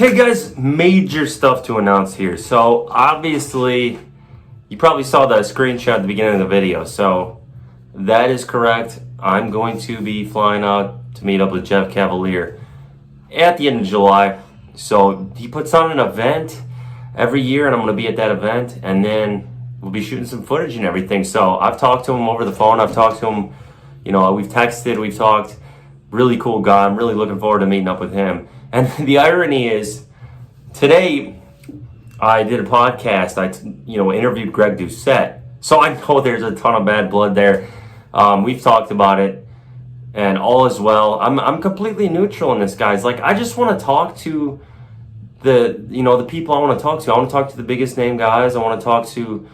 Okay guys, major stuff to announce here. So obviously, you probably saw the screenshot at the beginning of the video. So that is correct. I'm going to be flying out to meet up with Jeff Cavalier at the end of July. So he puts on an event every year and I'm going to be at that event. And then we'll be shooting some footage and everything. So I've talked to him over the phone. I've talked to him, we've texted, we've talked. Really cool guy. I'm really looking forward to meeting up with him. And the irony is, today I did a podcast. I interviewed Greg Doucette. So I know there's a ton of bad blood there. We've talked about it, and all is well. I'm completely neutral in this, guys. Like, I just want to talk to the people I want to talk to. I want to talk to the biggest name guys. I want to talk to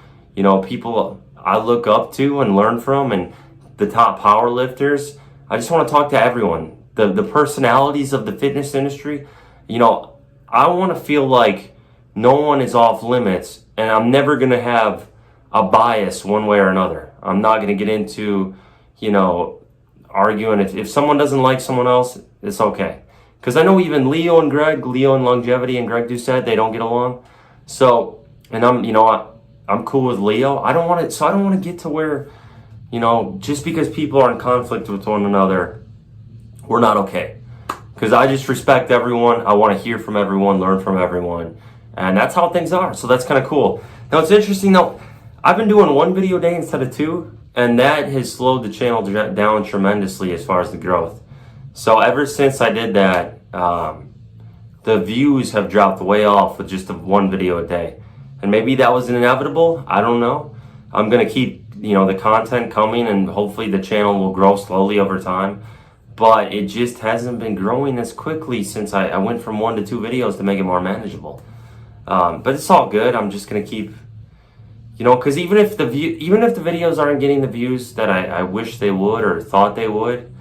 people I look up to and learn from, and the top power lifters. I just want to talk to everyone. The personalities of the fitness industry. I want to feel like no one is off limits, and I'm never going to have a bias one way or another. I'm not going to get into, arguing. If someone doesn't like someone else, it's okay. Because I know even Leo and Longevity and Greg Doucette, they don't get along. So, and I'm cool with Leo. I don't want to get to where, just because people are in conflict with one another, we're not okay. Because I just respect everyone. I want to hear from everyone, learn from everyone. And that's how things are. So that's kind of cool. Now, it's interesting, though. I've been doing one video a day instead of two. And that has slowed the channel down tremendously as far as the growth. So ever since I did that, the views have dropped way off with just one video a day. And maybe that was inevitable. I don't know. I'm going to keep, the content coming. And hopefully the channel will grow slowly over time. But it just hasn't been growing as quickly since I went from 1 to 2 videos to make it more manageable. But it's all good. I'm just gonna keep, because even if the videos aren't getting the views that I wish they would or thought they would,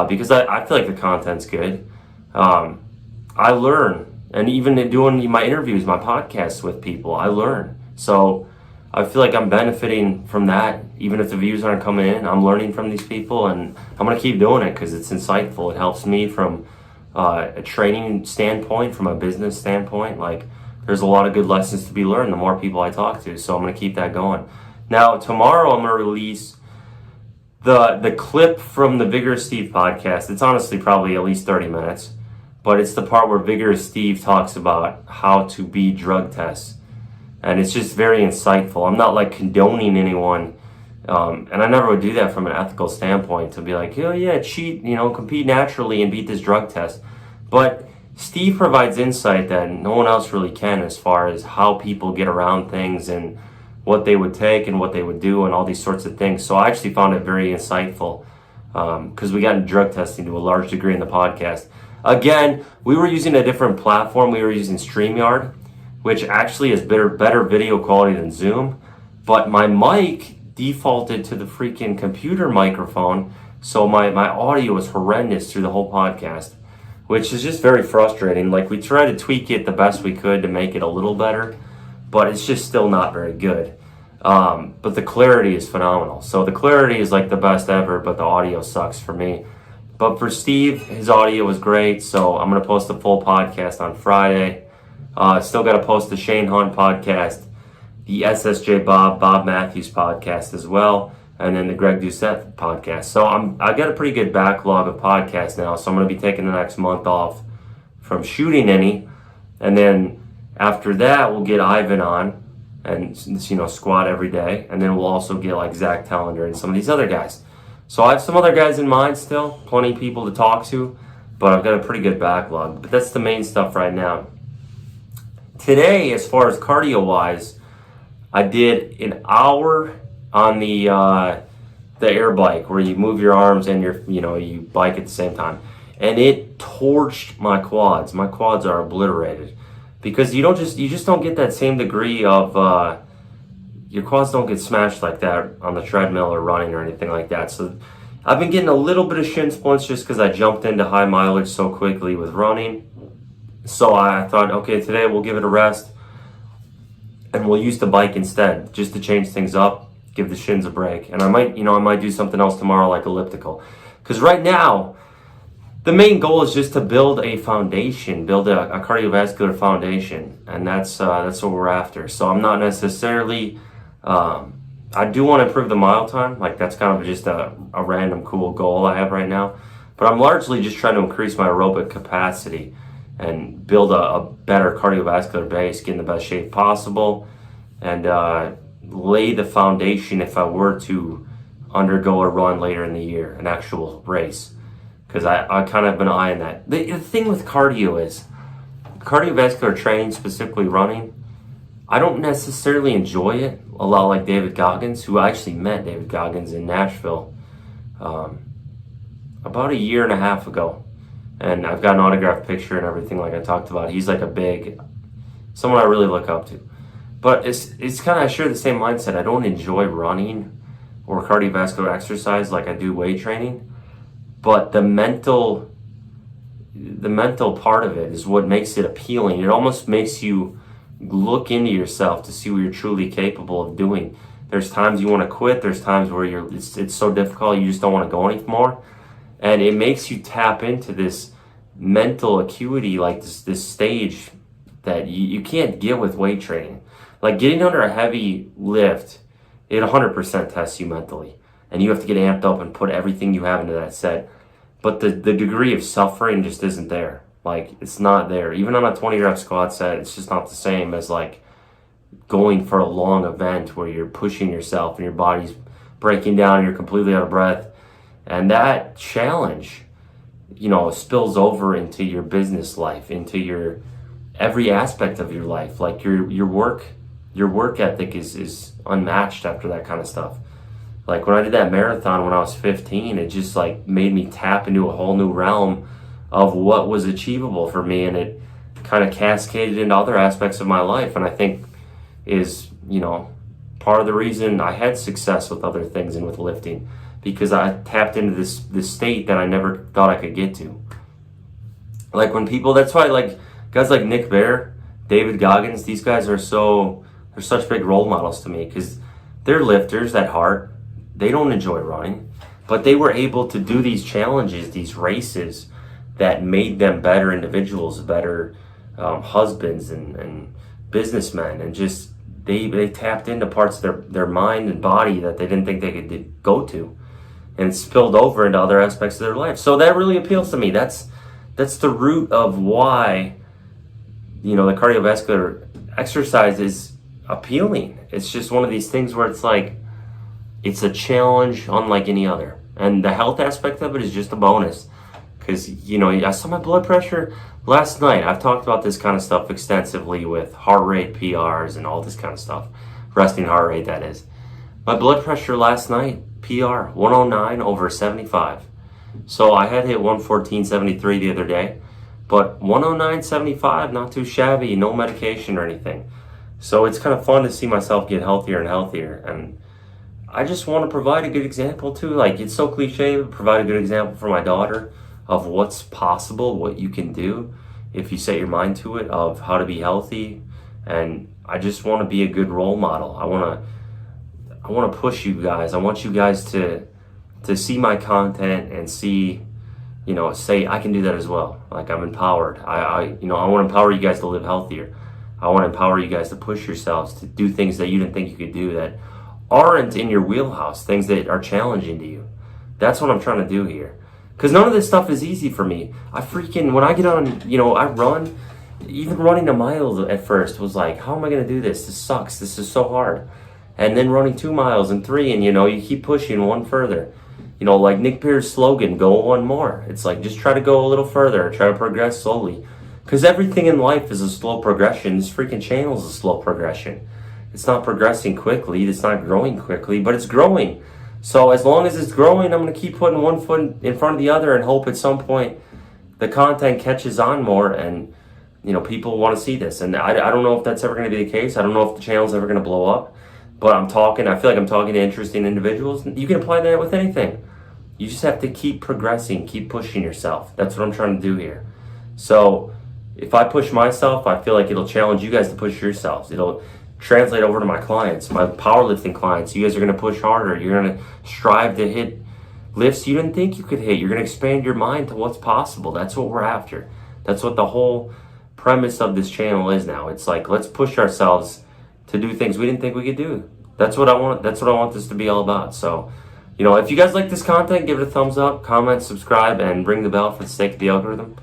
because I feel like the content's good. I learn, and even doing my interviews, my podcasts with people, I learn. So I feel like I'm benefiting from that. Even if the views aren't coming in, I'm learning from these people, and I'm going to keep doing it because it's insightful. It helps me from a training standpoint, from a business standpoint. Like, there's a lot of good lessons to be learned the more people I talk to, so I'm going to keep that going. Now, tomorrow I'm going to release the clip from the Vigorous Steve podcast. It's honestly probably at least 30 minutes, but it's the part where Vigorous Steve talks about how to beat drug tests. And it's just very insightful. I'm not like condoning anyone. And I never would do that from an ethical standpoint to be like, oh yeah, cheat, compete naturally and beat this drug test. But Steve provides insight that no one else really can as far as how people get around things and what they would take and what they would do and all these sorts of things. So I actually found it very insightful because we got into drug testing to a large degree in the podcast. Again, we were using a different platform. We were using StreamYard, which actually is better video quality than Zoom. But my mic defaulted to the freaking computer microphone, so my audio was horrendous through the whole podcast, which is just very frustrating. Like, we tried to tweak it the best we could to make it a little better, but it's just still not very good. But the clarity is phenomenal. So the clarity is like the best ever, but the audio sucks for me. But for Steve, his audio was great, so I'm going to post a full podcast on Friday. Still got to post the Shane Hunt podcast, the SSJ Bob Matthews podcast as well, and then the Greg Doucette podcast. So I got a pretty good backlog of podcasts now, so I'm going to be taking the next month off from shooting any, and then after that we'll get Ivan on and squat every day, and then we'll also get like Zach Tellender and some of these other guys. So I have some other guys in mind still, plenty of people to talk to, but I've got a pretty good backlog. But that's the main stuff right now. Today, as far as cardio-wise, I did an hour on the air bike where you move your arms and you bike at the same time, and it torched my quads. My quads are obliterated because you just don't get that same degree of your quads don't get smashed like that on the treadmill or running or anything like that. So I've been getting a little bit of shin splints just because I jumped into high mileage so quickly with running. So I thought, okay, today we'll give it a rest and we'll use the bike instead just to change things up, give the shins a break. And I might do something else tomorrow like elliptical. Because right now, the main goal is just to build a foundation, build a cardiovascular foundation, and that's what we're after. So I'm not necessarily, I do want to improve the mile time, like that's kind of just a random cool goal I have right now, but I'm largely just trying to increase my aerobic capacity and build a better cardiovascular base, get in the best shape possible, and lay the foundation if I were to undergo a run later in the year, an actual race. Because I kind of been eyeing that. The thing with cardio is, cardiovascular training, specifically running, I don't necessarily enjoy it a lot like David Goggins, who I actually met David Goggins in Nashville about a year and a half ago. And I've got an autographed picture and everything like I talked about. He's like someone I really look up to. But it's kind of, I share the same mindset. I don't enjoy running or cardiovascular exercise like I do weight training. But the mental part of it is what makes it appealing. It almost makes you look into yourself to see what you're truly capable of doing. There's times you want to quit. There's times where it's so difficult you just don't want to go anymore. And it makes you tap into this mental acuity, like this stage that you can't get with weight training. Like getting under a heavy lift, it 100% tests you mentally. And you have to get amped up and put everything you have into that set. But the degree of suffering just isn't there. Like, it's not there. Even on a 20 rep squat set, it's just not the same as like going for a long event where you're pushing yourself and your body's breaking down and you're completely out of breath. And that challenge, spills over into your business life, into your every aspect of your life. Like your work ethic is unmatched after that kind of stuff. Like when I did that marathon when I was 15, it just like made me tap into a whole new realm of what was achievable for me, and it kind of cascaded into other aspects of my life. And I think is, part of the reason I had success with other things and with lifting, because I tapped into this state that I never thought I could get to. Like when people, that's why like guys like Nick Bear, David Goggins, these guys they're such big role models to me, because they're lifters at heart. They don't enjoy running, but they were able to do these challenges, these races that made them better individuals, better husbands and businessmen, and just they tapped into parts of their mind and body that they didn't think they could go to, and spilled over into other aspects of their life. So that really appeals to me. That's the root of why the cardiovascular exercise is appealing. It's just one of these things where it's like, it's a challenge unlike any other. And the health aspect of it is just a bonus. Because, I saw my blood pressure last night. I've talked about this kind of stuff extensively with heart rate PRs and all this kind of stuff. Resting heart rate, that is. My blood pressure last night, PR, 109/75. So I had hit 114/73 the other day. But 109/75, not too shabby, no medication or anything. So it's kind of fun to see myself get healthier and healthier. And I just want to provide a good example too. Like, it's so cliche, but provide a good example for my daughter of what's possible, what you can do if you set your mind to it, of how to be healthy. And I just want to be a good role model. I want to push you guys. I want you guys to see my content and see, say I can do that as well. Like, I'm empowered. I want to empower you guys to live healthier. I want to empower you guys to push yourselves to do things that you didn't think you could do, that aren't in your wheelhouse, things that are challenging to you. That's what I'm trying to do here. Because none of this stuff is easy for me. When I get on, I run, even running a mile at first was like, how am I going to do this? This sucks. This is so hard. And then running 2 miles and 3, and you keep pushing one further. Like Nick Bear's slogan, go one more. It's like, just try to go a little further, try to progress slowly. Because everything in life is a slow progression. This freaking channel is a slow progression. It's not progressing quickly, it's not growing quickly, but it's growing. So as long as it's growing, I'm going to keep putting one foot in front of the other and hope at some point the content catches on more and, people want to see this. And I don't know if that's ever going to be the case. I don't know if the channel's ever going to blow up. But I feel like I'm talking to interesting individuals. You can apply that with anything. You just have to keep progressing, keep pushing yourself. That's what I'm trying to do here. So if I push myself, I feel like it'll challenge you guys to push yourselves. It'll translate over to my clients, my powerlifting clients. You guys are going to push harder. You're going to strive to hit lifts you didn't think you could hit. You're going to expand your mind to what's possible. That's what we're after. That's what the whole premise of this channel is now. It's like, let's push ourselves to do things we didn't think we could do. That's what I want. That's what I want this to be all about. So, you know, if you guys like this content, give it a thumbs up, comment, subscribe, and ring the bell for the sake of the algorithm.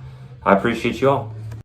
I appreciate you all.